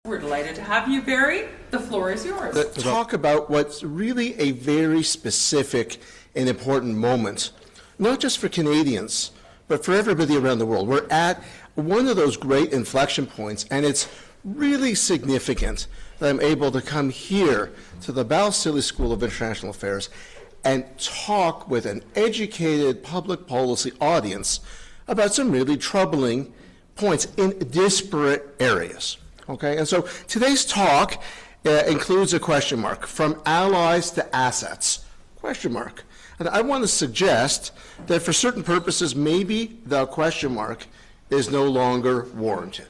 We're delighted to have you, Barry. The floor is yours. Let's talk about what's really a very specific and important moment, not just for Canadians, but for everybody around the world. We're at one of those great inflection points, and it's really significant that I'm able to come here to the Balsillie School of International Affairs and talk with an educated public policy audience about some really troubling points in disparate areas. Okay, and so today's talk includes a question mark, from allies to assets, question mark. And I want to suggest that for certain purposes, maybe the question mark is no longer warranted.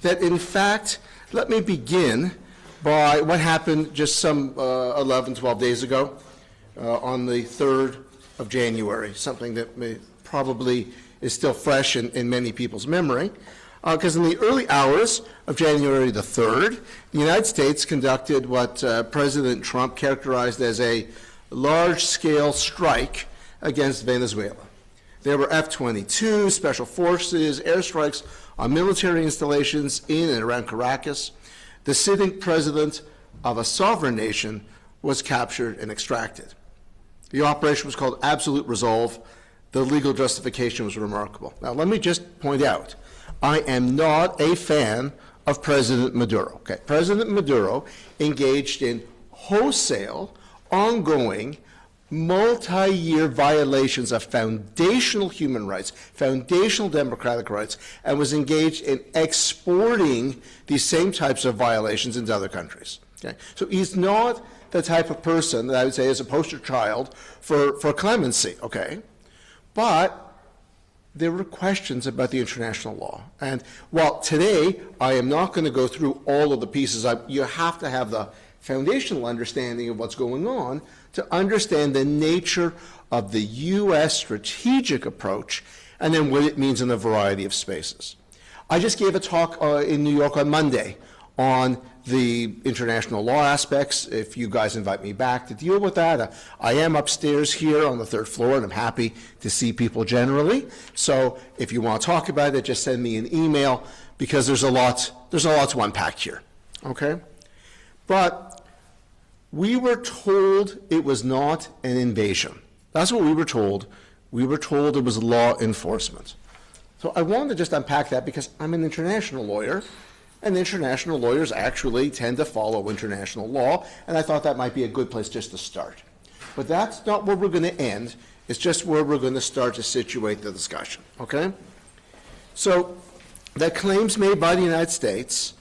That in fact, let me begin by what happened just some 11, 12 days ago on the 3rd of January, something that probably is still fresh in many people's memory. Because in the early hours of January the 3rd, the United States conducted what President Trump characterized as a large-scale strike against Venezuela. There were F-22, special forces, airstrikes on military installations in and around Caracas. The sitting president of a sovereign nation was captured and extracted. The operation was called Absolute Resolve. The legal justification was remarkable. Now, let me just point out, I am not a fan of President Maduro. Okay? President Maduro engaged in wholesale, ongoing, multi-year violations of foundational human rights, foundational democratic rights, and was engaged in exporting these same types of violations into other countries. Okay? So he's not the type of person that I would say is a poster child for clemency. Okay? But there were questions about the international law. And while today I am not going to go through all of the pieces, you have to have the foundational understanding of what's going on to understand the nature of the U.S. strategic approach and then what it means in a variety of spaces. I just gave a talk in New York on Monday on the international law aspects. If you guys invite me back to deal with that, I am upstairs here on the 3rd floor, and I'm happy to see people generally. So if you want to talk about it, just send me an email, because there's a lot to unpack here. Okay? But we were told it was not an invasion. That's what we were told. We were told it was law enforcement. So I wanted to just unpack that because I'm an international lawyer, and international lawyers actually tend to follow international law, and I thought that might be a good place just to start. But that's not where we're going to end. It's just where we're going to start to situate the discussion, okay? So the claims made by the United States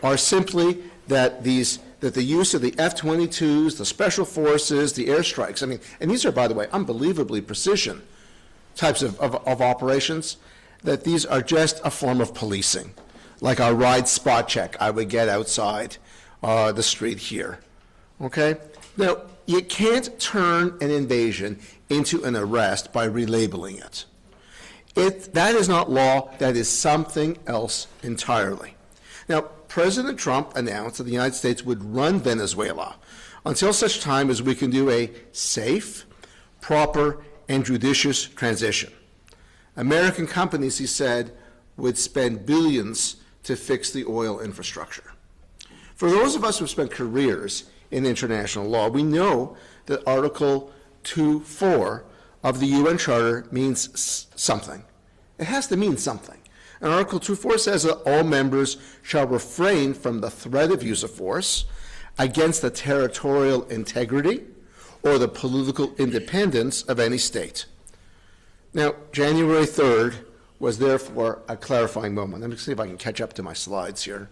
are simply that the use of the F-22s, the special forces, the airstrikes, and these are, by the way, unbelievably precision types of operations, that these are just a form of policing, like a ride spot check I would get outside the street here, okay? Now, you can't turn an invasion into an arrest by relabeling it. That is not law. That is something else entirely. Now, President Trump announced that the United States would run Venezuela until such time as we can do a safe, proper, and judicious transition. American companies, he said, would spend billions to fix the oil infrastructure. For those of us who have spent careers in international law, we know that Article 2.4 of the UN Charter means something. It has to mean something. And Article 2.4 says that all members shall refrain from the threat of use of force against the territorial integrity or the political independence of any state. Now, January 3rd was therefore a clarifying moment. Let me see if I can catch up to my slides here,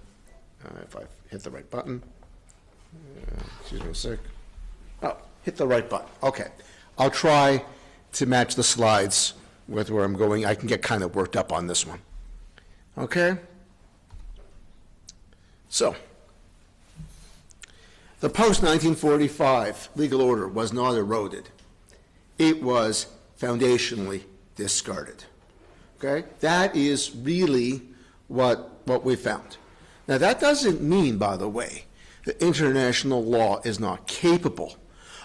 if I hit the right button. Excuse me a sec. Oh, hit the right button. Okay. I'll try to match the slides with where I'm going. I can get kind of worked up on this one. Okay? So, the post-1945 legal order was not eroded. It was foundationally discarded. Okay? That is really what we found. Now, that doesn't mean, by the way, that international law is not capable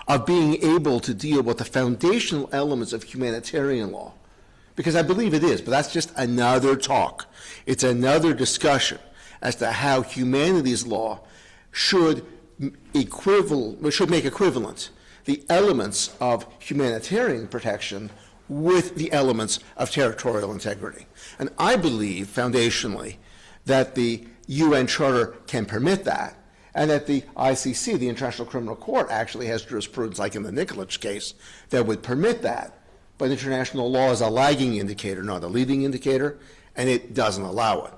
of being able to deal with the foundational elements of humanitarian law, because I believe it is, but that's just another talk. It's another discussion. as to how humanities law should make equivalent the elements of humanitarian protection with the elements of territorial integrity. And I believe, foundationally, that the UN Charter can permit that, and that the ICC, the International Criminal Court, actually has jurisprudence, like in the Nikolic case, that would permit that. But international law is a lagging indicator, not a leading indicator, and it doesn't allow it.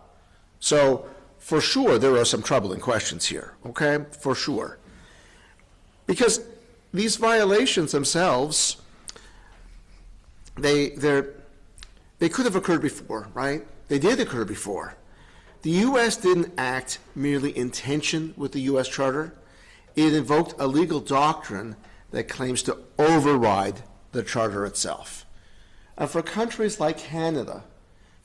So, for sure, there are some troubling questions here, okay? For sure. Because these violations themselves, they could have occurred before, right? They did occur before. The U.S. didn't act merely in tension with the U.S. Charter. It invoked a legal doctrine that claims to override the Charter itself. And for countries like Canada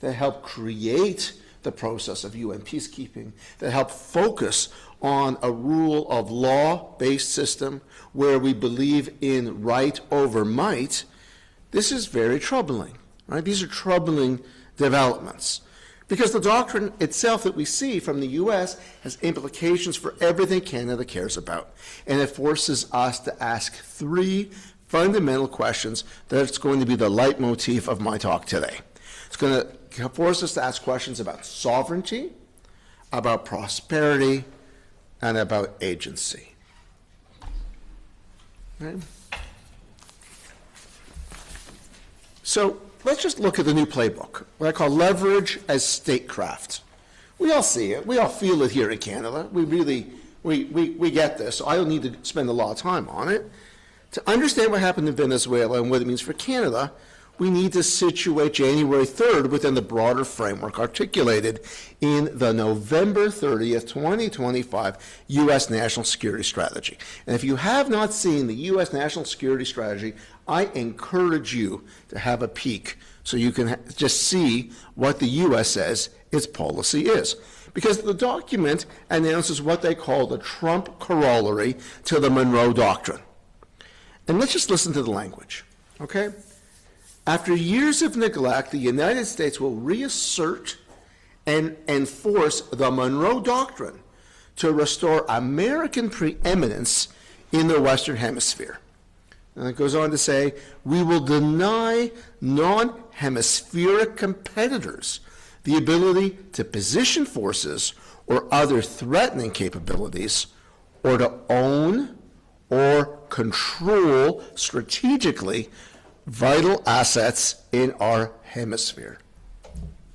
that helped create the process of UN peacekeeping, that helped focus on a rule of law-based system where we believe in right over might, this is very troubling, right? These are troubling developments. Because the doctrine itself that we see from the U.S. has implications for everything Canada cares about. And it forces us to ask three fundamental questions that's going to be the leitmotif of my talk today. It's going to force us to ask questions about sovereignty, about prosperity, and about agency. Okay? So let's just look at the new playbook, what I call leverage as statecraft. We all see it. We all feel it here in Canada. We get this, so I don't need to spend a lot of time on it. To understand what happened in Venezuela and what it means for Canada, we need to situate January 3rd within the broader framework articulated in the November 30th, 2025 U.S. National Security Strategy. And if you have not seen the U.S. National Security Strategy, I encourage you to have a peek so you can just see what the U.S. says its policy is. Because the document announces what they call the Trump corollary to the Monroe Doctrine. And let's just listen to the language, okay? After years of neglect, the United States will reassert and enforce the Monroe Doctrine to restore American preeminence in the Western Hemisphere. And it goes on to say, we will deny non-hemispheric competitors the ability to position forces or other threatening capabilities or to own or control strategically vital assets in our hemisphere.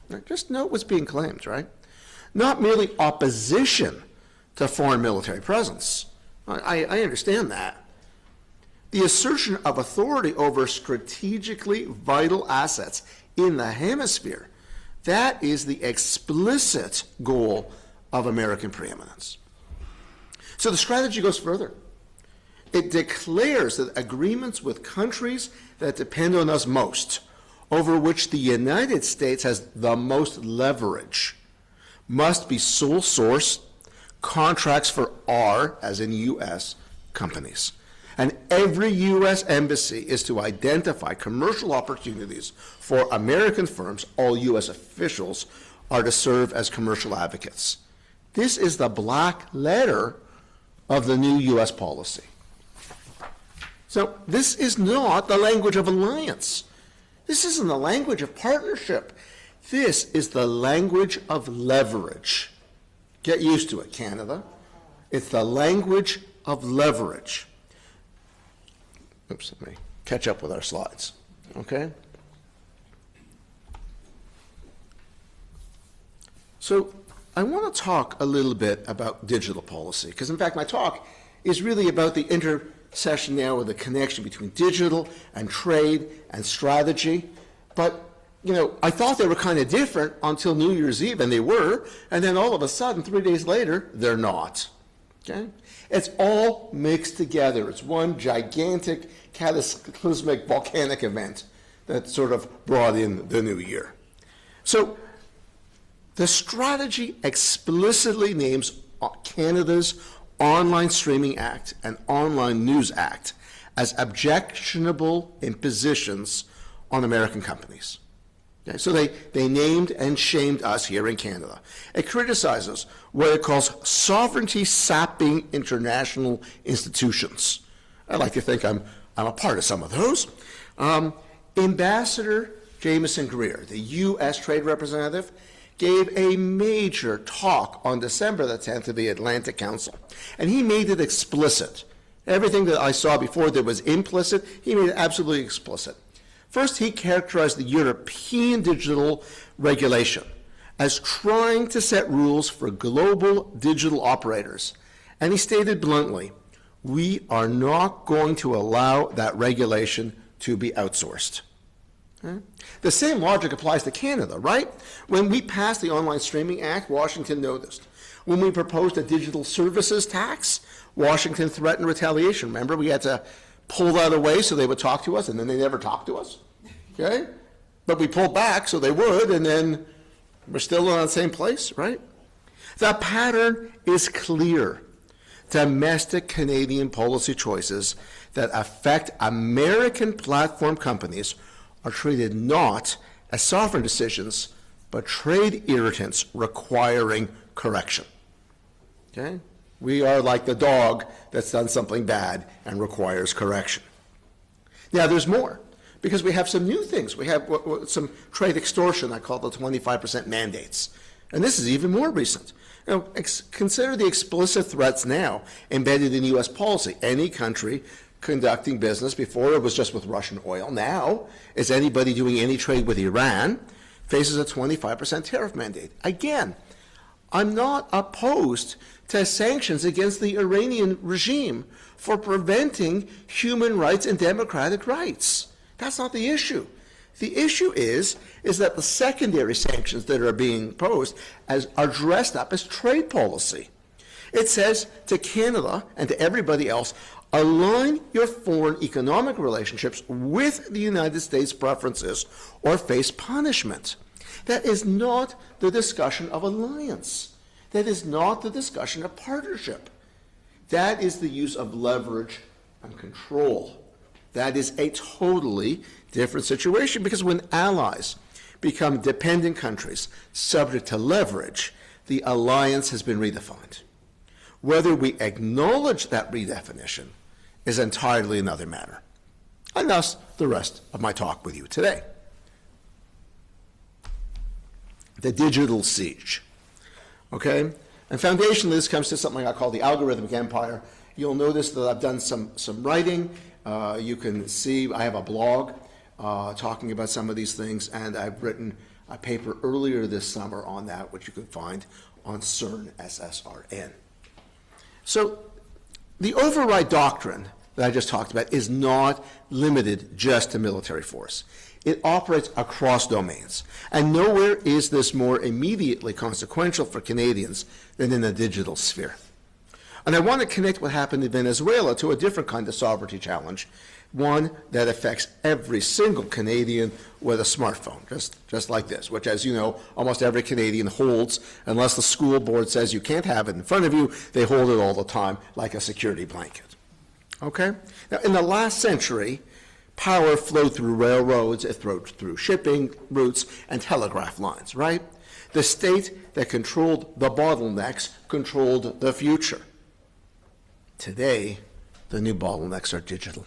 Now, just note what's being claimed, right? Not merely opposition to foreign military presence. I understand that. The assertion of authority over strategically vital assets in the hemisphere, that is the explicit goal of American preeminence. So the strategy goes further. It declares that agreements with countries that depend on us most, over which the United States has the most leverage, must be sole source contracts for our, as in U.S., companies. And every U.S. embassy is to identify commercial opportunities for American firms. All U.S. officials are to serve as commercial advocates. This is the black letter of the new U.S. policy. So this is not the language of alliance. This isn't the language of partnership. This is the language of leverage. Get used to it, Canada. It's the language of leverage. Oops, let me catch up with our slides, okay? So I want to talk a little bit about digital policy, because in fact my talk is really about the intersection now with the connection between digital and trade and strategy. But, you know, I thought they were kind of different until New Year's Eve, and they were, and then all of a sudden, 3 days later, they're not. Okay? It's all mixed together. It's one gigantic, cataclysmic, volcanic event that sort of brought in the new year. So the strategy explicitly names Canada's Online Streaming Act and Online News Act as objectionable impositions on American companies. Okay, so they named and shamed us here in Canada. It criticizes what it calls sovereignty-sapping international institutions. I like to think I'm a part of some of those. Ambassador Jameson Greer, the U.S. Trade Representative, gave a major talk on December the 10th to the Atlantic Council, and he made it explicit. Everything that I saw before that was implicit, he made it absolutely explicit. First, he characterized the European digital regulation as trying to set rules for global digital operators. And he stated bluntly, we are not going to allow that regulation to be outsourced. Okay? The same logic applies to Canada, right? When we passed the Online Streaming Act, Washington noticed. When we proposed a digital services tax, Washington threatened retaliation. Remember, we had to pull that away so they would talk to us, and then they never talked to us. Okay? But we pulled back so they would, and then we're still in the same place, right? The pattern is clear. Domestic Canadian policy choices that affect American platform companies are treated not as sovereign decisions, but trade irritants requiring correction. Okay? We are like the dog that's done something bad and requires correction. Now, there's more, because we have some new things. We have some trade extortion, I call the 25% mandates. And this is even more recent. Now, consider the explicit threats now embedded in U.S. policy. Any country conducting business, before it was just with Russian oil, now is anybody doing any trade with Iran, faces a 25% tariff mandate. Again, I'm not opposed to sanctions against the Iranian regime for preventing human rights and democratic rights. That's not the issue. The issue is that the secondary sanctions that are being imposed are dressed up as trade policy. It says to Canada and to everybody else, align your foreign economic relationships with the United States preferences or face punishment. That is not the discussion of alliance. That is not the discussion of partnership. That is the use of leverage and control. That is a totally different situation, because when allies become dependent countries subject to leverage, the alliance has been redefined. Whether we acknowledge that redefinition is entirely another matter. And thus, the rest of my talk with you today. The digital siege. Okay? And foundationally, this comes to something I call the algorithmic empire. You'll notice that I've done some writing. You can see I have a blog talking about some of these things, and I've written a paper earlier this summer on that, which you can find on CERN, SSRN. So the override doctrine that I just talked about is not limited just to military force. It operates across domains. And nowhere is this more immediately consequential for Canadians than in the digital sphere. And I want to connect what happened in Venezuela to a different kind of sovereignty challenge, one that affects every single Canadian with a smartphone, just like this, which, as you know, almost every Canadian holds. Unless the school board says you can't have it in front of you, they hold it all the time like a security blanket. Okay? Now, in the last century, power flowed through railroads, it flowed through shipping routes and telegraph lines, right? The state that controlled the bottlenecks controlled the future. Today, the new bottlenecks are digital.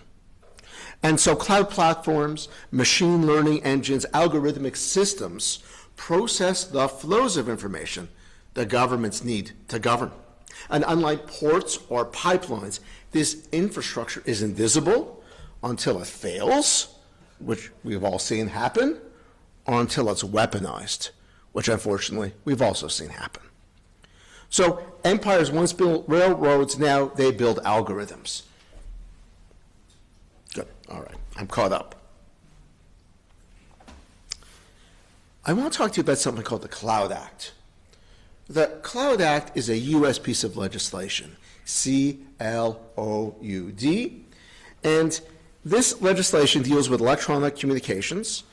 And so cloud platforms, machine learning engines, algorithmic systems process the flows of information that governments need to govern. And unlike ports or pipelines, this infrastructure is invisible until it fails, which we've all seen happen, or until it's weaponized, which unfortunately we've also seen happen. So empires once built railroads, now they build algorithms. Good, all right, I'm caught up. I want to talk to you about something called the Cloud Act. The Cloud Act is a U.S. piece of legislation, C-L-O-U-D, and this legislation deals with electronic communications,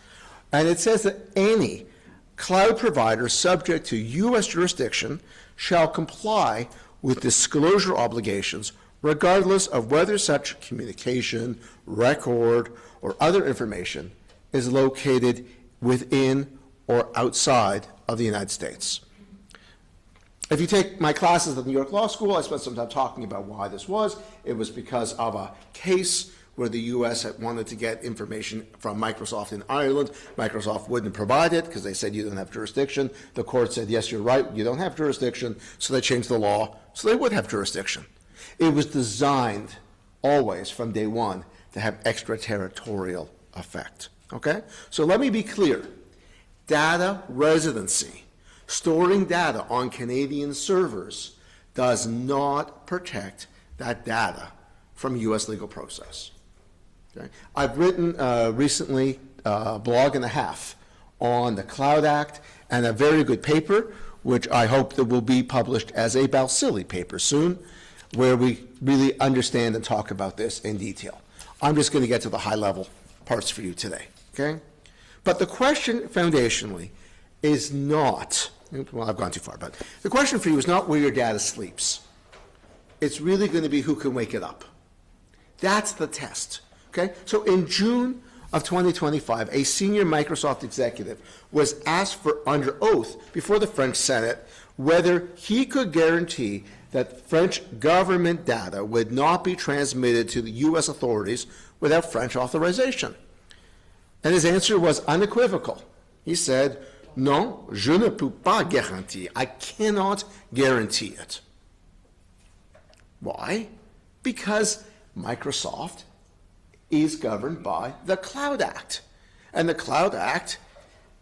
and it says that any cloud provider subject to U.S. jurisdiction shall comply with disclosure obligations regardless of whether such communication, record, or other information is located within or outside of the United States. If you take my classes at the New York Law School, I spent some time talking about why this was. It was because of a case where the U.S. had wanted to get information from Microsoft in Ireland. Microsoft wouldn't provide it because they said you don't have jurisdiction. The court said, yes, you're right, you don't have jurisdiction, so they changed the law so they would have jurisdiction. It was designed always from day one to have extraterritorial effect, okay? So let me be clear. Data residency, storing data on Canadian servers, does not protect that data from U.S. legal process. Okay? I've written recently a blog and a half on the Cloud Act and a very good paper, which I hope that will be published as a Balsillie paper soon, where we really understand and talk about this in detail. I'm just going to get to the high-level parts for you today, okay? But the question foundationally is not, well, I've gone too far, but the question for you is not where your data sleeps. It's really going to be who can wake it up. That's the test, okay? So in June of 2025, a senior Microsoft executive was asked for under oath before the French Senate whether he could guarantee that French government data would not be transmitted to the U.S. authorities without French authorization. And his answer was unequivocal. He said, non, je ne peux pas garantir. I cannot guarantee it. Why? Because Microsoft is governed by the Cloud Act. And the Cloud Act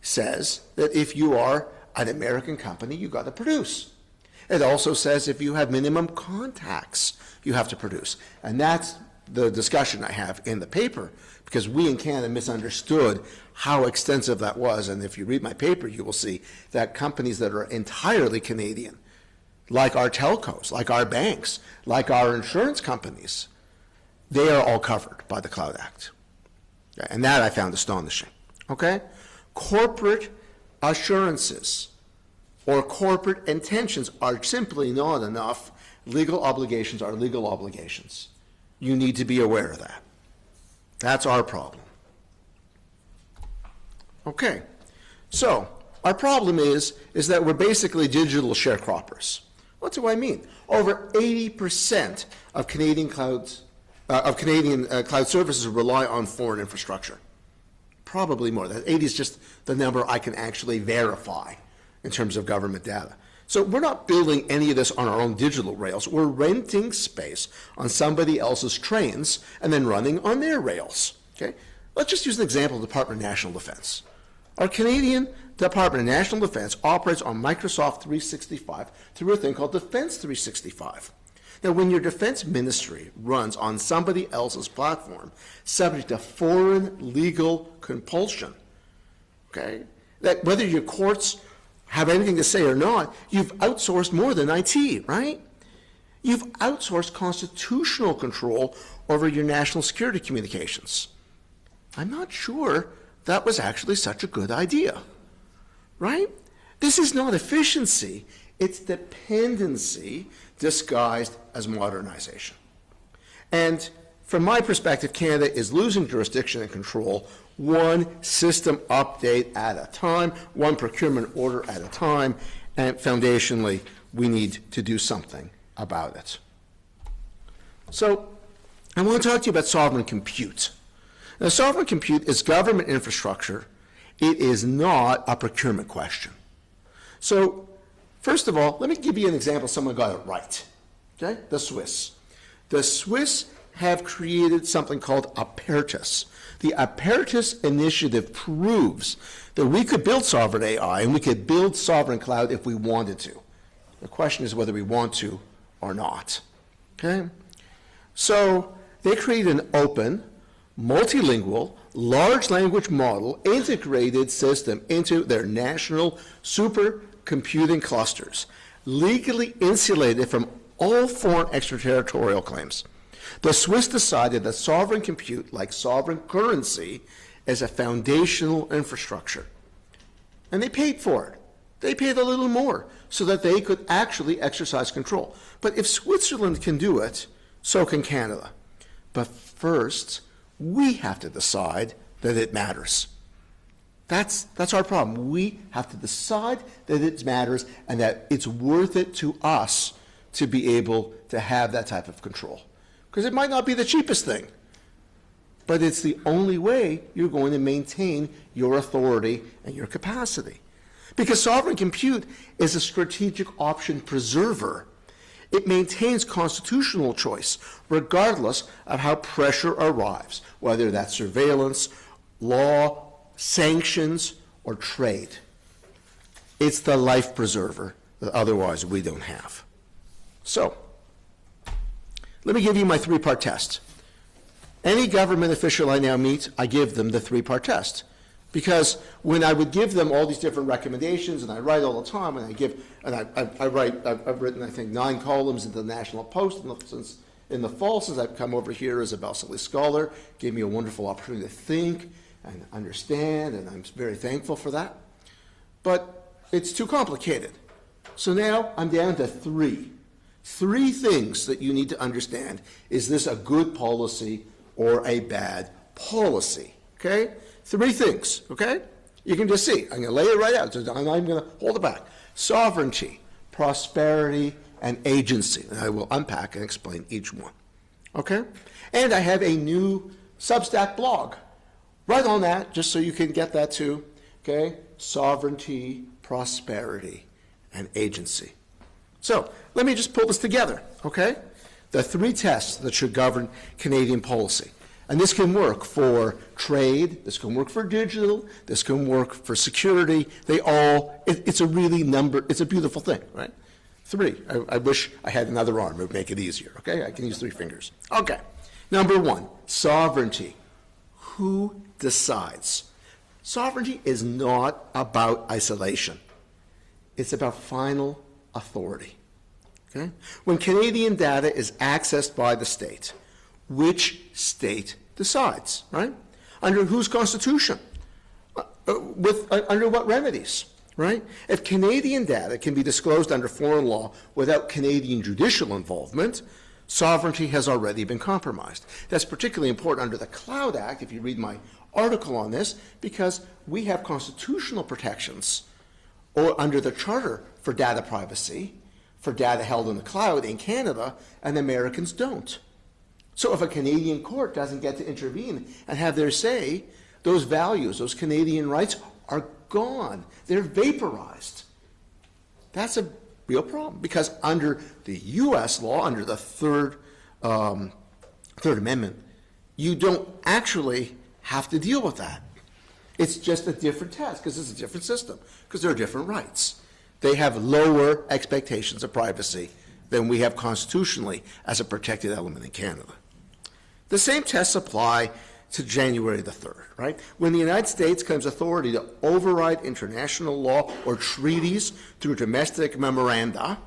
says that if you are an American company, you've got to produce. It also says if you have minimum contacts, you have to produce. And that's the discussion I have in the paper, because we in Canada misunderstood how extensive that was. And if you read my paper, you will see that companies that are entirely Canadian, like our telcos, like our banks, like our insurance companies, they are all covered by the Cloud Act. And that I found astonishing, okay? Corporate assurances or corporate intentions are simply not enough. Legal obligations are legal obligations. You need to be aware of that. That's our problem. Okay, so our problem is that we're basically digital sharecroppers. What do I mean? Over 80% of Canadian cloud services rely on foreign infrastructure. Probably more. That 80 is just the number I can actually verify in terms of government data. So we're not building any of this on our own digital rails. We're renting space on somebody else's trains and then running on their rails. Okay? Let's just use an example of the Department of National Defense. Our Canadian Department of National Defense operates on Microsoft 365 through a thing called Defense 365. Now, when your defense ministry runs on somebody else's platform, subject to foreign legal compulsion, okay, that whether your courts have anything to say or not, you've outsourced more than IT, right? You've outsourced constitutional control over your national security communications. I'm not sure that was actually such a good idea, right? This is not efficiency, it's dependency disguised as modernization. And from my perspective, Canada is losing jurisdiction and control one system update at a time, one procurement order at a time, and foundationally, we need to do something about it. So I want to talk to you about sovereign compute. Now, sovereign compute is government infrastructure. It is not a procurement question. So first of all, let me give you an example. Someone got it right, okay? The Swiss. The Swiss have created something called Apertus. The Apertus initiative proves that we could build sovereign AI and we could build sovereign cloud if we wanted to. The question is whether we want to or not, okay? So they created an open, multilingual, large language model integrated system into their national supercomputing clusters, legally insulated from all foreign extraterritorial claims. The Swiss decided that sovereign compute, like sovereign currency, is a foundational infrastructure. And they paid for it. They paid a little more so that they could actually exercise control. But if Switzerland can do it, so can Canada. But first, we have to decide that it matters. That's our problem. We have to decide that it matters and that it's worth it to us to be able to have that type of control. Because it might not be the cheapest thing, but it's the only way you're going to maintain your authority and your capacity. Because sovereign compute is a strategic option preserver. It maintains constitutional choice regardless of how pressure arrives, whether that's surveillance, law, sanctions, or trade. It's the life preserver that otherwise we don't have. So, let me give you my three-part test. Any government official I now meet, I give them the three-part test. Because when I would give them all these different recommendations, and I write all the time, and I've written, I think, 9 columns in the National Post in the fall since I've come over here as a Balsillie Scholar, gave me a wonderful opportunity to think and understand, and I'm very thankful for that. But it's too complicated. So now I'm down to 3. 3 things that you need to understand. Is this a good policy or a bad policy? Okay? 3 things, okay? You can just see. I'm going to lay it right out. I'm not even going to hold it back. Sovereignty, prosperity, and agency. And I will unpack and explain each one. Okay? And I have a new Substack blog. Right on that, just so you can get that too. Okay? Sovereignty, prosperity, and agency. So, let me just pull this together, okay? The 3 tests that should govern Canadian policy. And this can work for trade, this can work for digital, this can work for security. It's a beautiful thing, right? 3. I wish I had another arm. It would make it easier, okay? I can use 3 fingers. Okay. Number 1, sovereignty. Who decides? Sovereignty is not about isolation. It's about final authority. Okay? When Canadian data is accessed by the state, which state decides, right? Under whose constitution? Under what remedies, right? If Canadian data can be disclosed under foreign law without Canadian judicial involvement, sovereignty has already been compromised. That's particularly important under the Cloud Act, if you read my article on this, because we have constitutional protections or under the Charter for data privacy, for data held in the cloud in Canada, and Americans don't. So if a Canadian court doesn't get to intervene and have their say, those values, those Canadian rights are gone. They're vaporized. That's a real problem because under the U.S. law, under the Third Amendment, you don't actually have to deal with that. It's just a different test because it's a different system, because there are different rights. They have lower expectations of privacy than we have constitutionally as a protected element in Canada. The same tests apply to January the 3rd, right? When the United States claims authority to override international law or treaties through domestic memoranda,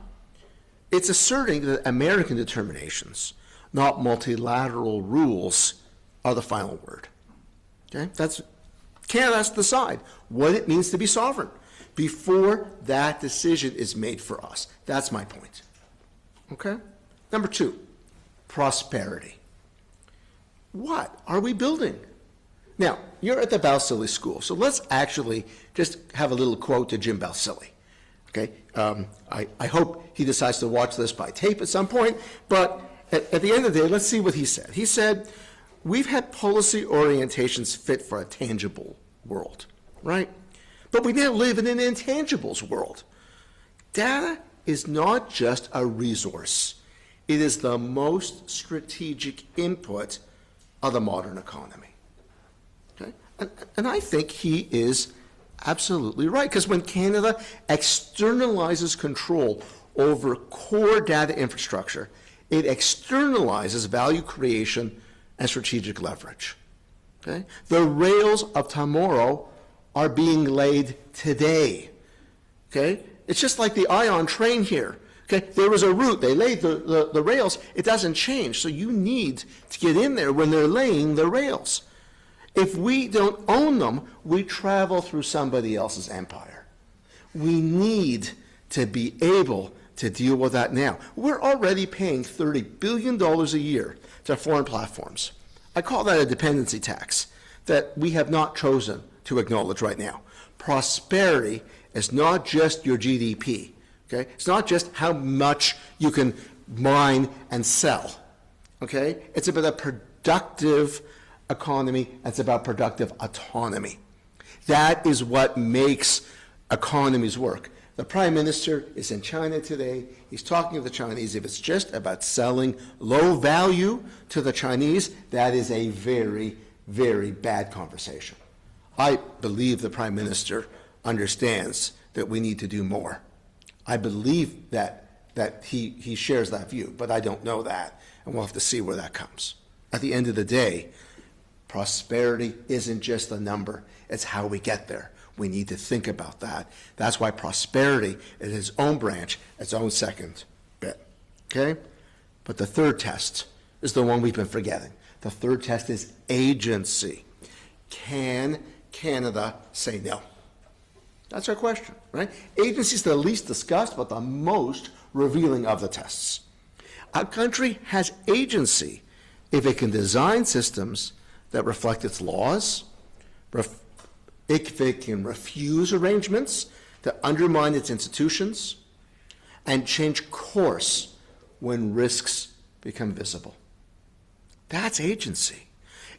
it's asserting that American determinations, not multilateral rules, are the final word. Okay? Canada has to decide what it means to be sovereign before that decision is made for us. That's my point. Okay? Number 2, prosperity. What are we building? Now, you're at the Balsillie School, so let's actually just have a little quote to Jim Balsillie. Okay? I hope he decides to watch this by tape at some point, but at the end of the day, let's see what he said. He said, we've had policy orientations fit for a tangible world, right? But we now live in an intangibles world. Data is not just a resource. It is the most strategic input of the modern economy. Okay? And I think he is absolutely right, because when Canada externalizes control over core data infrastructure, it externalizes value creation and strategic leverage. Okay? The rails of tomorrow are being laid today. Okay? It's just like the ion train here. Okay? There was a route. They laid the rails. It doesn't change. So you need to get in there when they're laying the rails. If we don't own them, we travel through somebody else's empire. We need to be able to deal with that now. We're already paying $30 billion a year to foreign platforms. I call that a dependency tax that we have not chosen to acknowledge right now. Prosperity is not just your GDP, okay? It's not just how much you can mine and sell, okay? It's about a productive economy. It's about productive autonomy. That is what makes economies work. The Prime Minister is in China today. He's talking to the Chinese. If it's just about selling low value to the Chinese, that is a very, very bad conversation. I believe the Prime Minister understands that we need to do more. I believe that he shares that view, but I don't know that, and we'll have to see where that comes. At the end of the day, prosperity isn't just a number. It's how we get there. We need to think about that. That's why prosperity is its own branch, its own second bit. Okay? But the third test is the one we've been forgetting. The third test is agency. Can Canada say no? That's our question, right? Agency is the least discussed, but the most revealing of the tests. A country has agency if it can design systems that reflect its laws, if it can refuse arrangements that undermine its institutions, and change course when risks become visible. That's agency.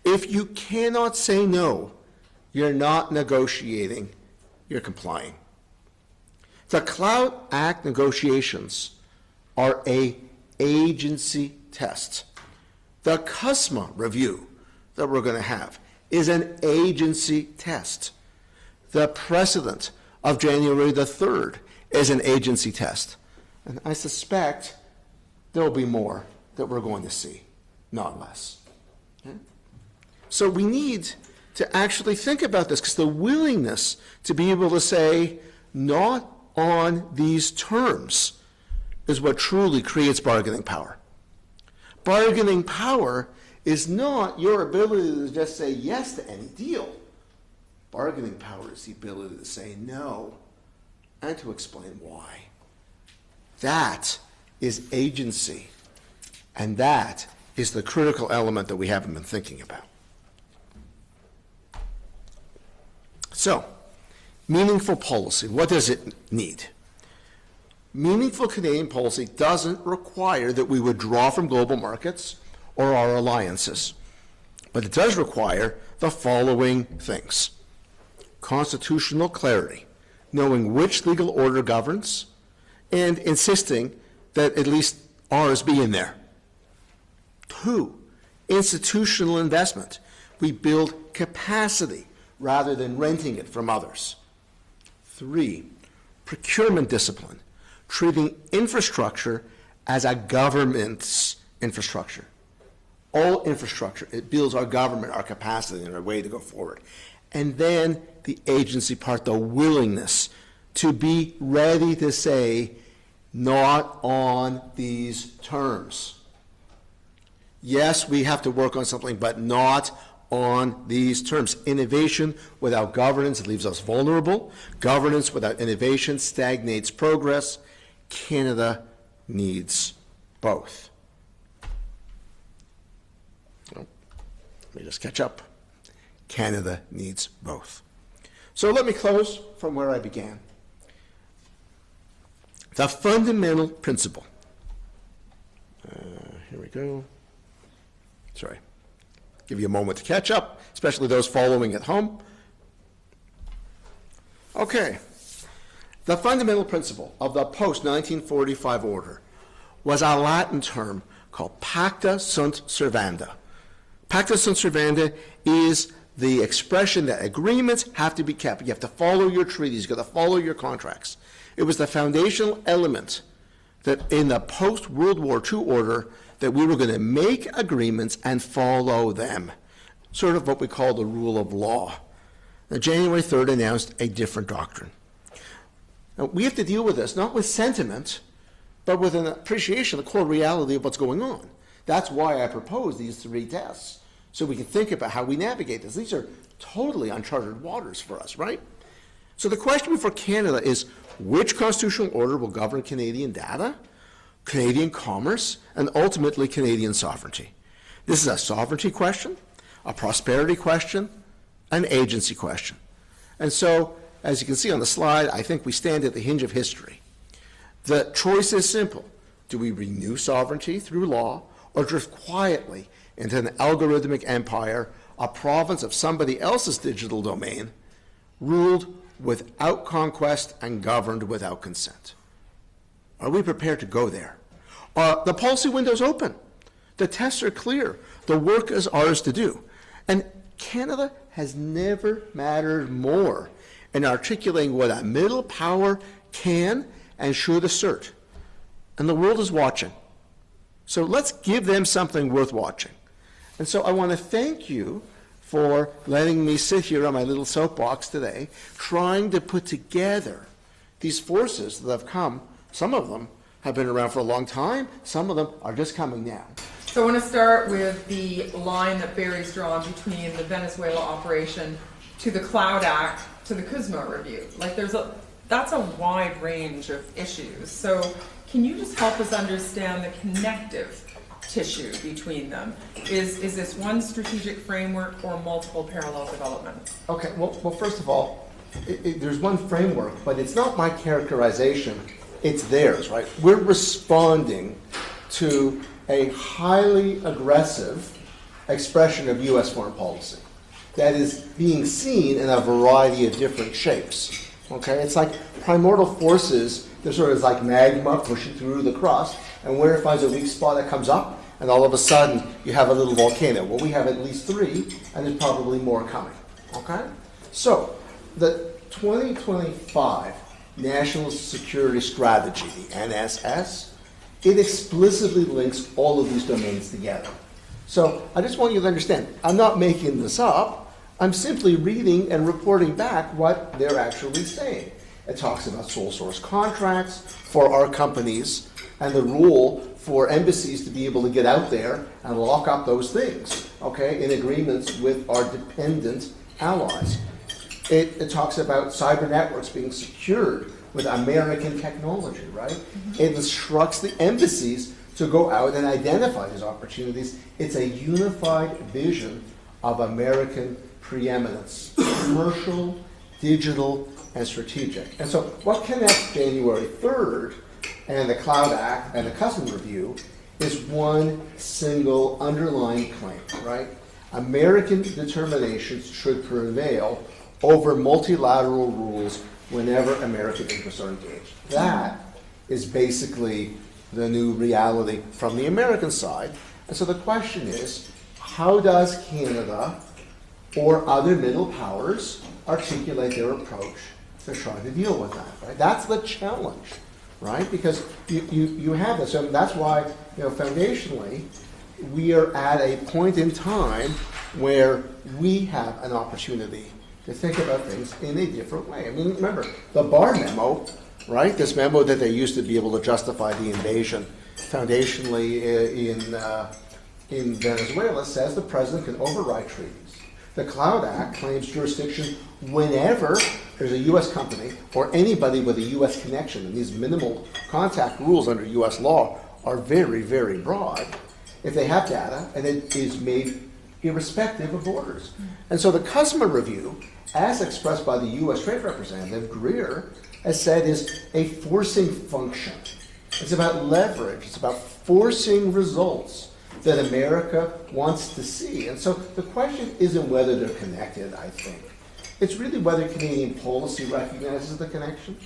If you cannot say no, you're not negotiating, you're complying. The Cloud Act negotiations are an agency test. The CUSMA review that we're going to have is an agency test. The precedent of January the 3rd is an agency test. And I suspect there will be more that we're going to see, not less. Okay? So we need to actually think about this, because the willingness to be able to say, not on these terms, is what truly creates bargaining power. Bargaining power is not your ability to just say yes to any deal. Bargaining power is the ability to say no and to explain why. That is agency, and that is the critical element that we haven't been thinking about. So, meaningful policy, what does it need? Meaningful Canadian policy doesn't require that we withdraw from global markets or our alliances, but it does require the following things. Constitutional clarity, knowing which legal order governs, and insisting that at least ours be in there. 2, institutional investment. We build capacity rather than renting it from others. 3, procurement discipline, treating infrastructure as a government's infrastructure. All infrastructure, it builds our government, our capacity, and our way to go forward. And then the agency part, the willingness to be ready to say, not on these terms. Yes, we have to work on something, but not on these terms. Innovation without governance leaves us vulnerable. Governance without innovation stagnates progress. Canada needs both. Let me just catch up. Canada needs both. So let me close from where I began. The fundamental principle. Here we go. Sorry. Give you a moment to catch up, especially those following at home. Okay. The fundamental principle of the post-1945 order was a Latin term called pacta sunt servanda. Pacta sunt servanda is the expression that agreements have to be kept. You have to follow your treaties. You've got to follow your contracts. It was the foundational element that in the post-World War II order that we were going to make agreements and follow them. Sort of what we call the rule of law. Now, January 3rd announced a different doctrine. Now, we have to deal with this, not with sentiment, but with an appreciation of the core reality of what's going on. That's why I propose these 3 tests, so we can think about how we navigate this. These are totally uncharted waters for us, right? So the question before Canada is, which constitutional order will govern Canadian data, Canadian commerce, and ultimately Canadian sovereignty? This is a sovereignty question, a prosperity question, an agency question. And so, as you can see on the slide, I think we stand at the hinge of history. The choice is simple. Do we renew sovereignty through law or drift quietly into an algorithmic empire, a province of somebody else's digital domain, ruled without conquest and governed without consent? Are we prepared to go there? The policy window's open. The tests are clear. The work is ours to do. And Canada has never mattered more in articulating what a middle power can and should assert. And the world is watching. So let's give them something worth watching. And so I want to thank you for letting me sit here on my little soapbox today, trying to put together these forces that have come. Some of them have been around for a long time. Some of them are just coming now. So I want to start with the line that Barry's drawn between the Venezuela operation to the Cloud Act to the Kuzma review. Like that's a wide range of issues. So can you just help us understand the connective tissue between them? Is this one strategic framework or multiple parallel developments? Okay, well first of all, there's one framework, but it's not my characterization, it's theirs, right? We're responding to a highly aggressive expression of U.S. foreign policy that is being seen in a variety of different shapes, okay? It's like primordial forces, they're sort of like magma pushing through the crust, and where it finds a weak spot that comes up, and all of a sudden you have a little volcano. Well, we have at least 3, and there's probably more coming, okay? So, the 2025 National Security Strategy, the NSS, it explicitly links all of these domains together. So I just want you to understand, I'm not making this up. I'm simply reading and reporting back what they're actually saying. It talks about sole source contracts for our companies and the rule for embassies to be able to get out there and lock up those things, okay, in agreements with our dependent allies. It talks about cyber networks being secured with American technology, right? Mm-hmm. It instructs the embassies to go out and identify these opportunities. It's a unified vision of American preeminence, commercial, digital, and strategic. And so what connects January 3rd and the Cloud Act and the Customs Review is one single underlying claim, right? American determinations should prevail over multilateral rules whenever American interests are engaged. That is basically the new reality from the American side. And so the question is, how does Canada or other middle powers articulate their approach to try to deal with that, right? That's the challenge, right? Because you have this, and that's why, foundationally, we are at a point in time where we have an opportunity to think about things in a different way. I mean, remember, the Barr memo, right? This memo that they used to be able to justify the invasion, foundationally in Venezuela, says the president can override treaties. The Cloud Act claims jurisdiction whenever there's a U.S. company or anybody with a U.S. connection, and these minimal contact rules under U.S. law are very, very broad if they have data, and it is made irrespective of borders. And so the Customs Review, as expressed by the U.S. Trade Representative, Greer, has said is a forcing function. It's about leverage. It's about forcing results that America wants to see. And so the question isn't whether they're connected, I think. It's really whether Canadian policy recognizes the connection.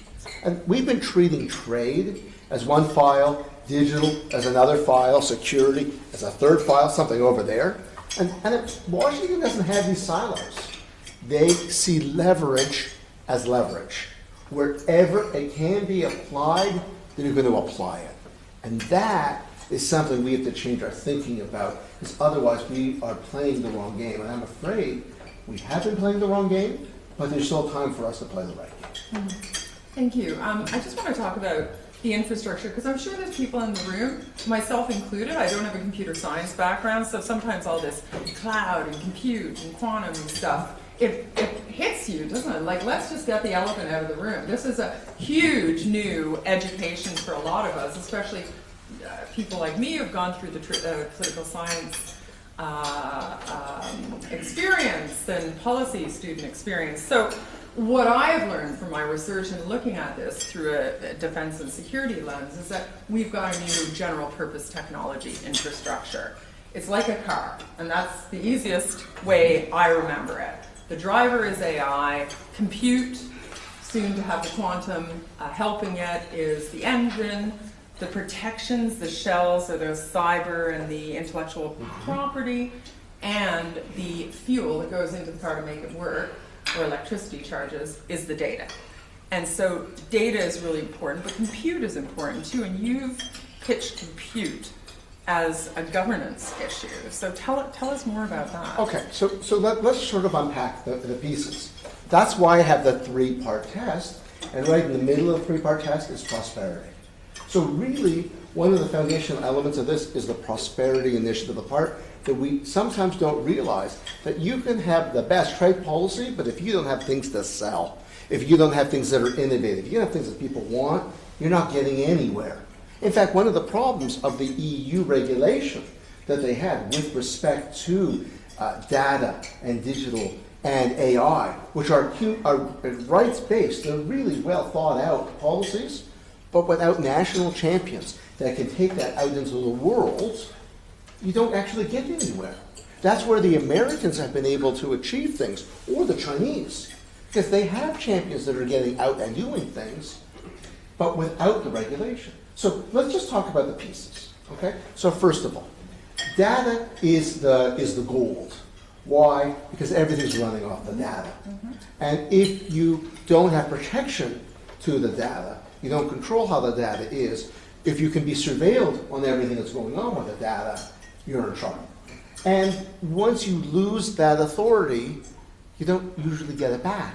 And we've been treating trade as one file, digital as another file, security as a third file, something over there. And Washington doesn't have these silos. They see leverage as leverage. Wherever it can be applied, they're going to apply it. And that is something we have to change our thinking about, because otherwise we are playing the wrong game. And I'm afraid we have been playing the wrong game, but there's still time for us to play the right game. Thank you. I just want to talk about the infrastructure, because I'm sure there's people in the room, myself included. I don't have a computer science background, so sometimes all this cloud and compute and quantum and stuff, it hits you, doesn't it? Like, let's just get the elephant out of the room. This is a huge new education for a lot of us, especially people like me who've gone through the political science experience and policy student experience. So What I have learned from my research and looking at this through a defense and security lens is that we've got a new general purpose technology infrastructure. It's like a car, and that's the easiest way I remember it. The driver is AI, compute, soon to have the quantum helping it, is the engine, the protections, the shells, so there's cyber and the intellectual property, and the fuel that goes into the car to make it work, or electricity charges, is the data. And so data is really important, but compute is important too, and you've pitched compute as a governance issue. So tell us more about that. Okay, so let's sort of unpack the pieces. That's why I have the three-part test, and right in the middle of the three-part test is prosperity. So really, one of the foundational elements of this is the prosperity initiative, the part that we sometimes don't realize, that you can have the best trade policy, but if you don't have things to sell, if you don't have things that are innovative, if you don't have things that people want, you're not getting anywhere. In fact, one of the problems of the EU regulation that they had with respect to data and digital and AI, which are rights-based, they're really well thought out policies, but without national champions that can take that out into the world, you don't actually get anywhere. That's where the Americans have been able to achieve things, or the Chinese, because they have champions that are getting out and doing things, but without the regulation. So let's just talk about the pieces, okay? So first of all, data is the gold. Why? Because everything's running off the data. And if you don't have protection to the data, you don't control how the data is, if you can be surveilled on everything that's going on with the data, you're in trouble. And once you lose that authority, you don't usually get it back.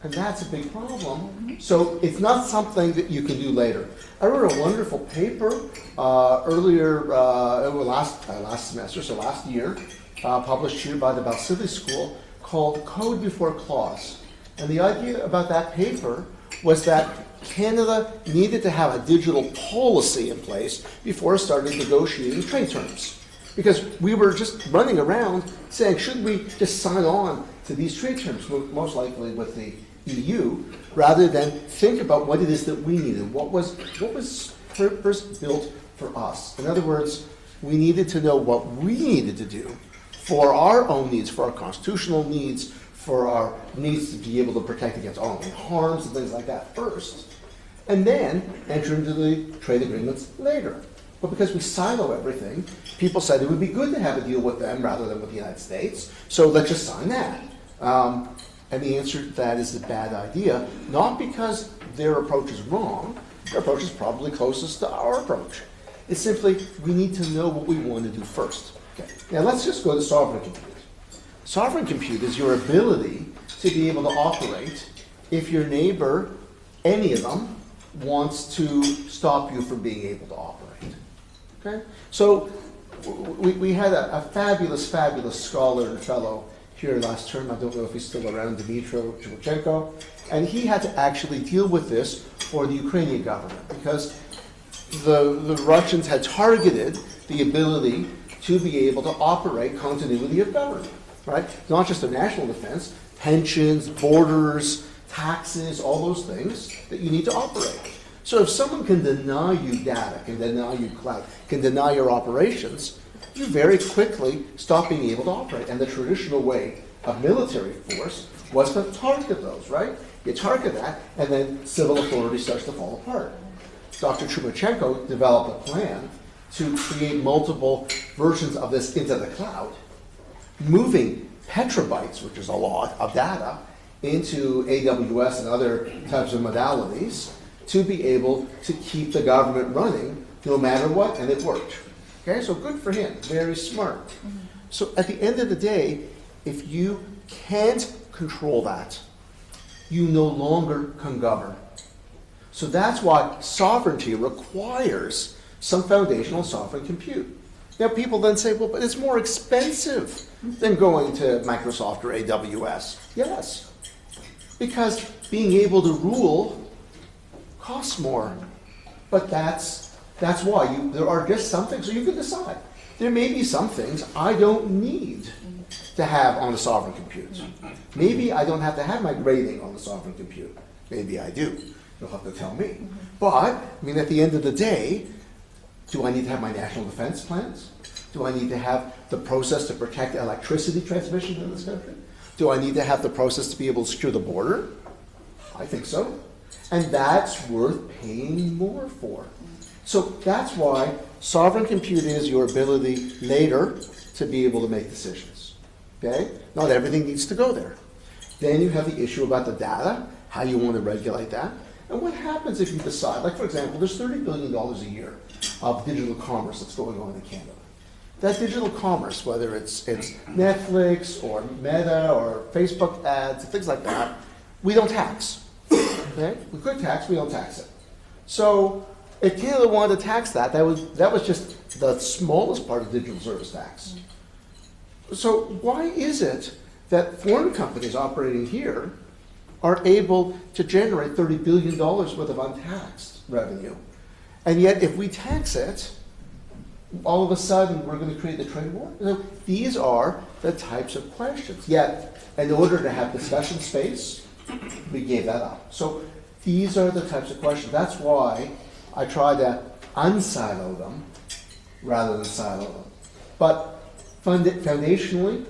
And that's a big problem. So it's not something that you can do later. I wrote a wonderful paper earlier, last semester, so last year, published here by the Balsillie School, called Code Before Clause. And the idea about that paper was that Canada needed to have a digital policy in place before it started negotiating trade terms. Because we were just running around saying, should we just sign on to these trade terms, most likely with the EU, rather than think about what it is that we needed, what was first built for us. In other words, we needed to know what we needed to do for our own needs, for our constitutional needs, for our needs to be able to protect against our own harms and things like that first, and then enter into the trade agreements later. But because we silo everything, people said it would be good to have a deal with them rather than with the United States, so let's just sign that. And the answer to that is a bad idea, not because their approach is wrong. Their approach is probably closest to our approach. It's simply, we need to know what we want to do first. Okay. Now let's just go to sovereign compute. Sovereign compute is your ability to be able to operate if your neighbor, any of them, wants to stop you from being able to operate. Okay? So we had a fabulous scholar and fellow here last term. I don't know if he's still around, Dmitry Chuvchenko, and he had to actually deal with this for the Ukrainian government because the Russians had targeted the ability to be able to operate continuity of government, right? Not just the national defense, pensions, borders, taxes, all those things that you need to operate. So if someone can deny you data, can deny you cloud, can deny your operations, you very quickly stop being able to operate. And the traditional way of military force was to target those, right? You target that, and then civil authority starts to fall apart. Dr. Chumachenko developed a plan to create multiple versions of this into the cloud, moving petabytes, which is a lot of data, into AWS and other types of modalities to be able to keep the government running no matter what, and it worked. Okay, so good for him, very smart. So at the end of the day, if you can't control that, you no longer can govern. So that's why sovereignty requires some foundational sovereign compute. Now people then say, well, but it's more expensive than going to Microsoft or AWS. Yes, because being able to rule costs more. But that's why there are just some things, so you can decide. There may be some things I don't need to have on the sovereign compute. Maybe I don't have to have my grading on the sovereign compute. Maybe I do. You'll have to tell me. But, I mean, at the end of the day, do I need to have my national defense plans? Do I need to have the process to protect electricity transmission in this country? Do I need to have the process to be able to secure the border? I think so. And that's worth paying more for. So that's why sovereign compute is your ability later to be able to make decisions. Okay? Not everything needs to go there. Then you have the issue about the data, how you want to regulate that. And what happens if you decide, like for example, there's $30 billion a year of digital commerce that's going on in Canada. That digital commerce, whether it's Netflix or Meta or Facebook ads, things like that, we don't tax. Okay? We could tax, we don't tax it. So if Canada wanted to tax that, that was just the smallest part of digital service tax. So why is it that foreign companies operating here are able to generate $30 billion worth of untaxed revenue? And yet if we tax it, all of a sudden we're going to create the trade war? So these are the types of questions. Yet, in order to have discussion space, we gave that up. So these are the types of questions. That's why I try to unsilo them rather than silo them. But foundationally,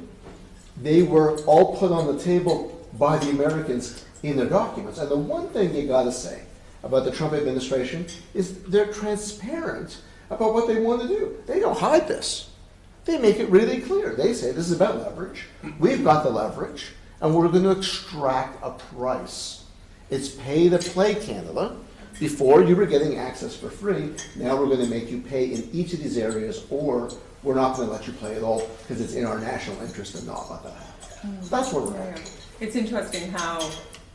they were all put on the table by the Americans in their documents. And the one thing you got to say about the Trump administration is they're transparent about what they want to do. They don't hide this. They make it really clear. They say this is about leverage. We've got the leverage, and we're going to extract a price. It's pay to play, Canada. Before you were getting access for free. Now we're going to make you pay in each of these areas, or we're not going to let you play at all because it's in our national interest to not let that happen. That's where we're at. It's interesting how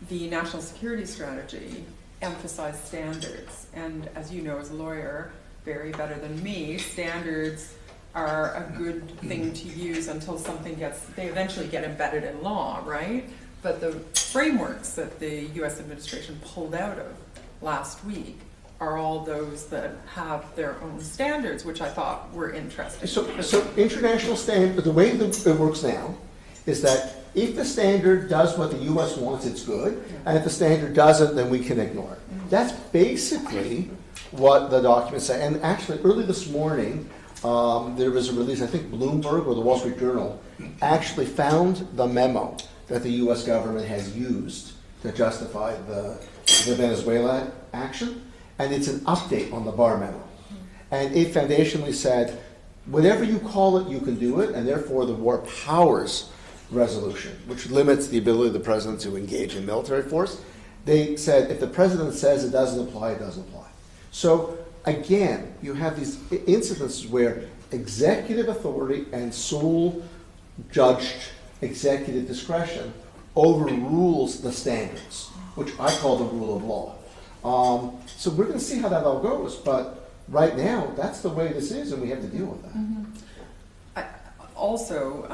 the national security strategy emphasized standards. And as you know as a lawyer, very better than me, standards are a good thing to use until something they eventually get embedded in law, right? But the frameworks that the US administration pulled out of last week are all those that have their own standards, which I thought were interesting. So international standard, the way that it works now is that if the standard does what the US wants, it's good, and if the standard doesn't, then we can ignore it. That's basically what the documents say. And actually, early this morning, there was a release, I think Bloomberg or the Wall Street Journal actually found the memo that the US government has used to justify the Venezuela action, and it's an update on the Barr memo. And it foundationally said, whatever you call it, you can do it, and therefore the War Powers Resolution, which limits the ability of the president to engage in military force, they said if the president says it doesn't apply, it doesn't apply. So again, you have these incidences where executive authority and sole judged executive discretion overrules the standards, which I call the rule of law. So we're going to see how that all goes, but right now, that's the way this is, and we have to deal with that. Mm-hmm. Also,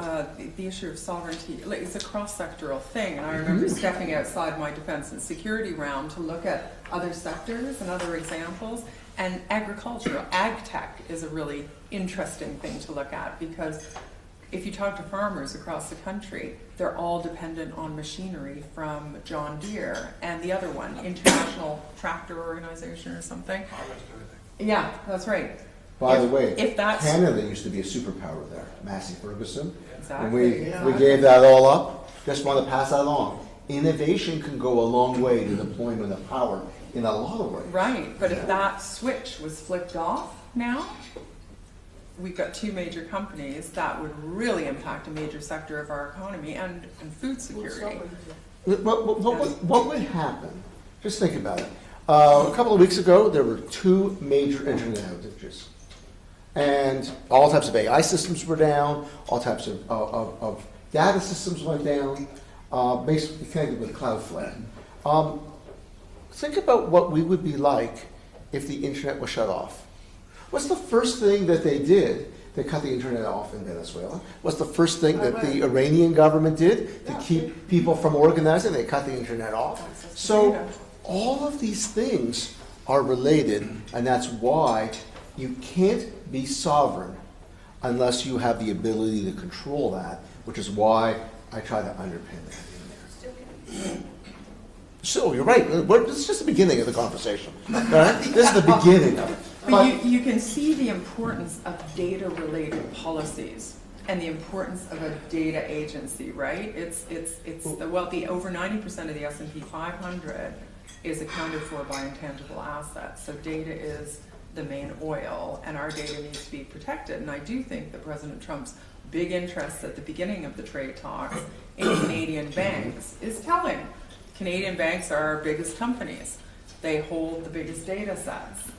the issue of sovereignty, like, it's a cross-sectoral thing, and I remember stepping outside my defense and security realm to look at other sectors and other examples, and agricultural, ag tech is a really interesting thing to look at, because if you talk to farmers across the country, they're all dependent on machinery from John Deere and the other one, International Tractor Organization or something. Yeah, that's right. By the way, if that's Canada used to be a superpower there, Massey Ferguson. Exactly. And we gave that all up. Just want to pass that along. Innovation can go a long way to deployment of power in a lot of ways. Right, but if that switch was flipped off now, we've got two major companies that would really impact a major sector of our economy and food security. What would happen? Just think about it. A couple of weeks ago, there were two major internet outages. And all types of AI systems were down, all types of data systems went down, basically connected with Cloudflare. Think about what we would be like if the internet was shut off. What's the first thing that they did? They cut the internet off in Venezuela. What's the first thing that the Iranian government did to keep people from organizing? They cut the internet off. So all of these things are related, and that's why you can't be sovereign unless you have the ability to control that which is why I try to underpin that in there. So you're right. This is just the beginning of the conversation. Right? This is the beginning of it. But you can see the importance of data-related policies and the importance of a data agency, right? It's the over 90% of the S&P 500 is accounted for by intangible assets. So data is the main oil, and our data needs to be protected. And I do think that President Trump's big interest at the beginning of the trade talks in Canadian banks is telling. Canadian banks are our biggest companies. They hold the biggest data sets.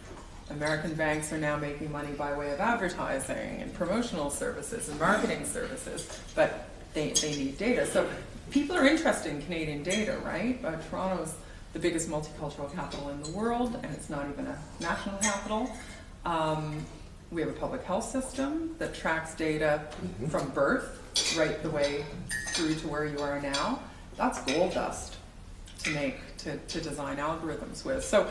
American banks are now making money by way of advertising and promotional services and marketing services, but they need data. So people are interested in Canadian data, right? Toronto's the biggest multicultural capital in the world, and it's not even a national capital. We have a public health system that tracks data from birth right the way through to where you are now. That's gold dust to design algorithms with. So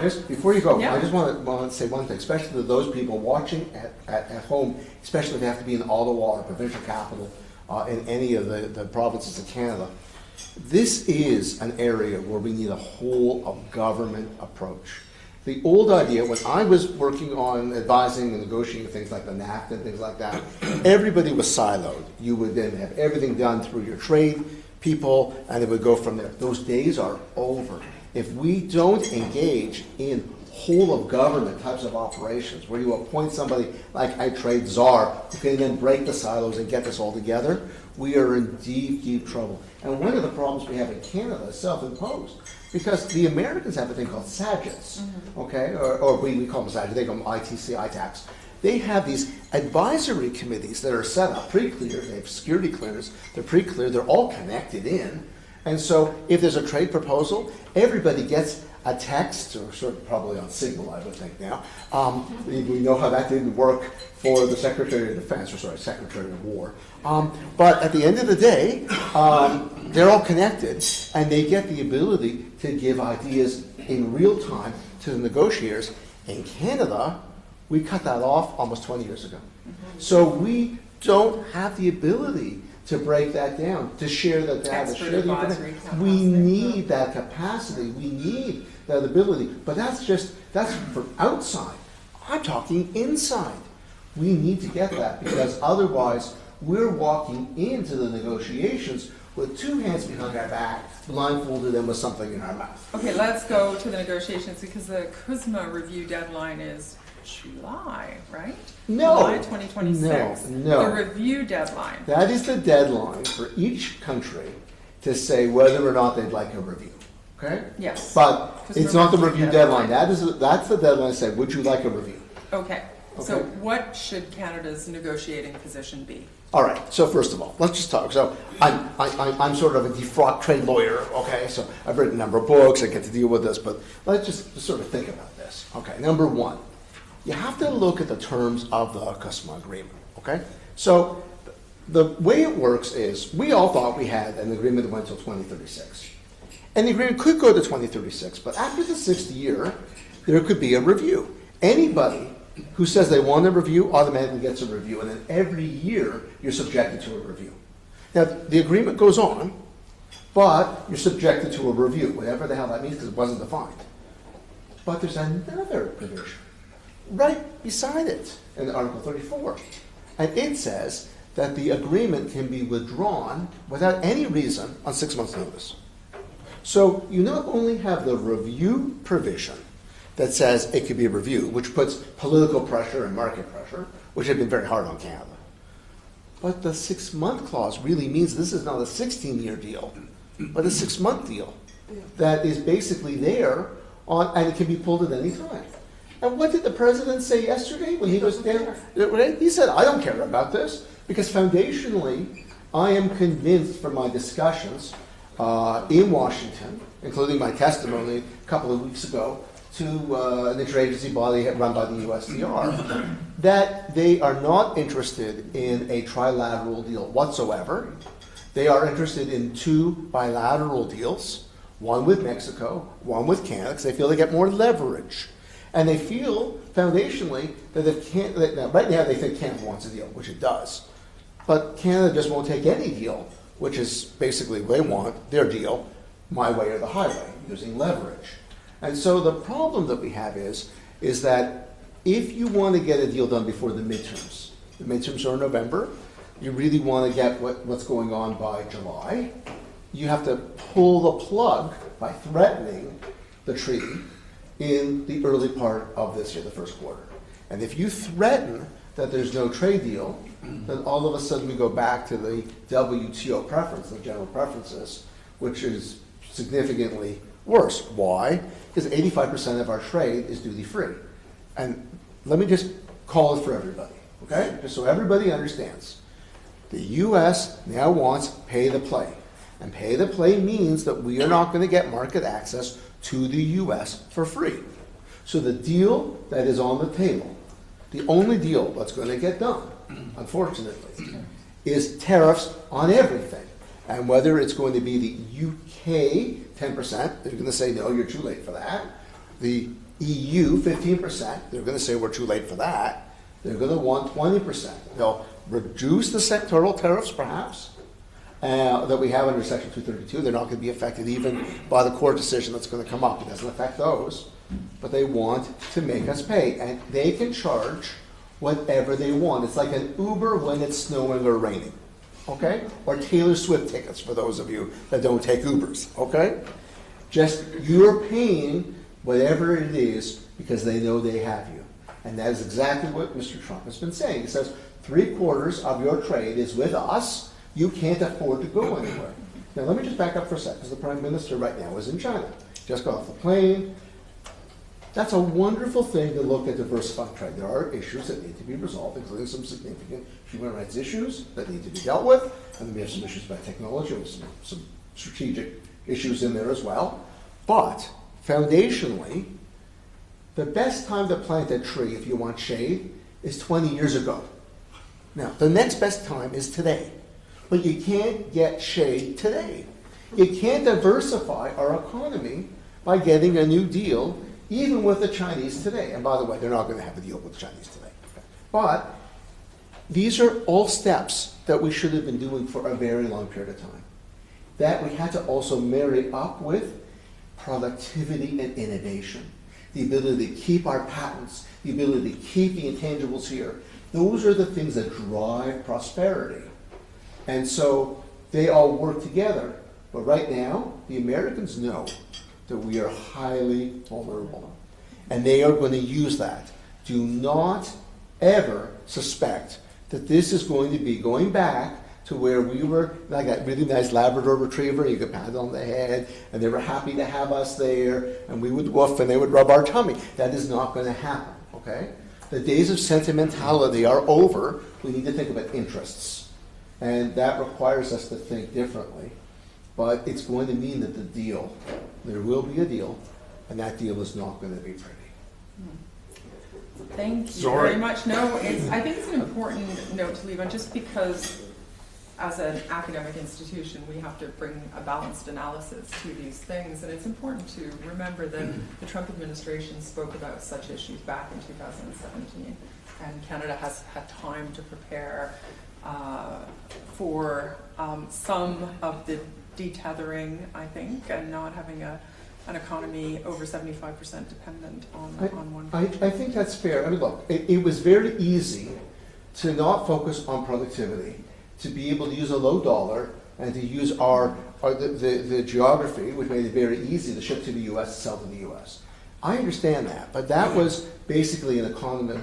just before you go, yeah. I just want to say one thing, especially to those people watching at home, especially if they have to be in Ottawa or provincial capital in any of the provinces of Canada. This is an area where we need a whole of government approach. The old idea, when I was working on advising and negotiating things like the NAFTA and things like that, everybody was siloed. You would then have everything done through your trade people, and it would go from there. Those days are over. If we don't engage in whole of government types of operations, where you appoint somebody like a trade czar who can then break the silos and get this all together, we are in deep, deep trouble. And one of the problems we have in Canada is self-imposed, because the Americans have a thing called SAGITs, okay, or we call them SAGITs, they call them ITC, ITACs. They have these advisory committees that are set up pre-cleared, they have security clearance, they're pre-cleared, they're all connected in. And so if there's a trade proposal, everybody gets a text, or sort of probably on Signal, I would think now. We know how that didn't work for the Secretary of Defense, or sorry, Secretary of War. But at the end of the day, they're all connected, and they get the ability to give ideas in real time to the negotiators. In Canada, we cut that off almost 20 years ago. So we don't have the ability to break that down, to share the data, share the information. We need that capacity. We need that ability. But that's from outside. I'm talking inside. We need to get that, because otherwise we're walking into the negotiations with two hands behind our back, blindfolded, and with something in our mouth. Okay, let's go to the negotiations, because the CUSMA review deadline is July, right? No. July 2026. No. The review deadline. That is the deadline for each country to say whether or not they'd like a review. Okay? Yes. But it's not the review deadline. That's the deadline to say, would you like a review? Okay. So what should Canada's negotiating position be? All right. So first of all, let's just talk. So I'm sort of a defraud trade lawyer. Okay. So I've written a number of books. I get to deal with this, but let's just sort of think about this. Okay. Number one, you have to look at the terms of the CUSMA agreement. Okay. So the way it works is, we all thought we had an agreement that went until 2036, and the agreement could go to 2036. But after the 6th year, there could be a review. Anybody who says they want a review automatically gets a review, and then every year you're subjected to a review. Now, the agreement goes on, but you're subjected to a review, whatever the hell that means, because it wasn't defined. But there's another provision right beside it in Article 34, and it says that the agreement can be withdrawn without any reason on 6 months' notice. So you not only have the review provision that says it could be a review, which puts political pressure and market pressure, which have been very hard on Canada. But the 6-month clause really means this is not a 16-year deal, but a 6-month deal that is basically there, and it can be pulled at any time. And what did the president say yesterday when he was there? He said, I don't care about this, because foundationally, I am convinced from my discussions in Washington, including my testimony a couple of weeks ago, to an interagency body run by the USTR, that they are not interested in a trilateral deal whatsoever. They are interested in 2 bilateral deals, one with Mexico, one with Canada, because they feel they get more leverage. And they feel, foundationally, that right now they think Canada wants a deal, which it does. But Canada just won't take any deal, which is basically what they want, their deal, my way or the highway, using leverage. And so the problem that we have is that if you want to get a deal done before the midterms are in November, you really want to get what's going on by July, you have to pull the plug by threatening the treaty in the early part of this year, the first quarter. And if you threaten that there's no trade deal, then all of a sudden we go back to the WTO preference, the general preferences, which is significantly worse. Why? Because 85% of our trade is duty-free. And let me just call it for everybody, okay? Just so everybody understands. The U.S. now wants pay the play. And pay the play means that we are not going to get market access to the U.S. for free. So the deal that is on the table, the only deal that's going to get done, unfortunately, is tariffs on everything. And whether it's going to be the UK 10%, they're going to say, no, you're too late for that. The EU 15%, they're going to say, we're too late for that. They're going to want 20%. They'll reduce the sectoral tariffs, perhaps, that we have under Section 232. They're not going to be affected even by the court decision that's going to come up. It doesn't affect those. But they want to make us pay. And they can charge whatever they want. It's like an Uber when it's snowing or raining. Okay? Or Taylor Swift tickets for those of you that don't take Ubers. Okay? Just you're paying whatever it is because they know they have you. And that is exactly what Mr. Trump has been saying. He says 3/4 of your trade is with us. You can't afford to go anywhere. Now let me just back up for a second, because the Prime Minister right now is in China. Just got off the plane. That's a wonderful thing to look at diversifying trade. There are issues that need to be resolved, including some significant human rights issues that need to be dealt with, and then we have some issues about technology and some strategic issues in there as well. But foundationally, the best time to plant a tree if you want shade is 20 years ago. Now, the next best time is today. But you can't get shade today. You can't diversify our economy by getting a new deal, even with the Chinese today. And by the way, they're not going to have a deal with the Chinese today. But these are all steps that we should have been doing for a very long period of time. That we had to also marry up with productivity and innovation. The ability to keep our patents, the ability to keep the intangibles here. Those are the things that drive prosperity. And so they all work together. But right now, the Americans know that we are highly vulnerable. And they are going to use that. Do not ever suspect that this is going to be going back to where we were like a really nice Labrador retriever, you could pat it on the head, and they were happy to have us there, and we would woof and they would rub our tummy. That is not going to happen, okay? The days of sentimentality are over. We need to think about interests. And that requires us to think differently. But it's going to mean that the deal, there will be a deal, and that deal is not going to be pretty. Thank you very much. No, I think it's an important note to leave on, just because as an academic institution, we have to bring a balanced analysis to these things. And it's important to remember that the Trump administration spoke about such issues back in 2017. And Canada has had time to prepare for some of the detethering, I think, and not having an economy over 75% dependent on one country. I think that's fair. I mean, look, it was very easy to not focus on productivity, to be able to use a low dollar, and to use the geography, which made it very easy to ship to the U.S., to sell to the U.S. I understand that, but that was basically an economy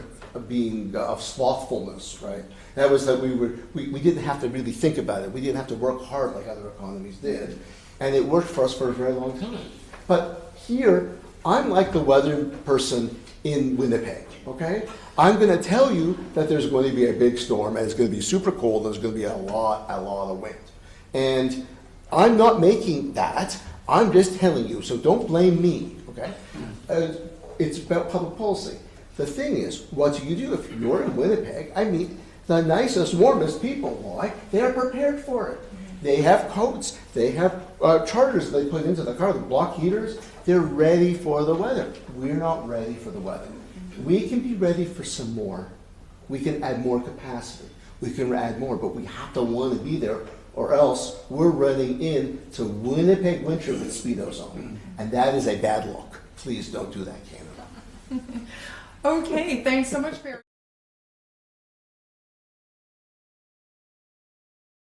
of slothfulness, right? That was that we didn't have to really think about it. We didn't have to work hard like other economies did, and it worked for us for a very long time. But here, I'm like the weather person in Winnipeg, okay? I'm going to tell you that there's going to be a big storm, and it's going to be super cold, and there's going to be a lot of wind. And I'm not making that. I'm just telling you, so don't blame me, okay? It's about public policy. The thing is, what do you do if you're in Winnipeg? I meet the nicest, warmest people. Why? They are prepared for it. They have coats. They have chargers they put into the car, the block heaters. They're ready for the weather. We're not ready for the weather. We can be ready for some more. We can add more capacity. we can add more, but we have to want to be there, or else we're running into Winnipeg winter with speedos on. And that is a bad look. Please don't do that, Canada. Okay, thanks so much, Barry.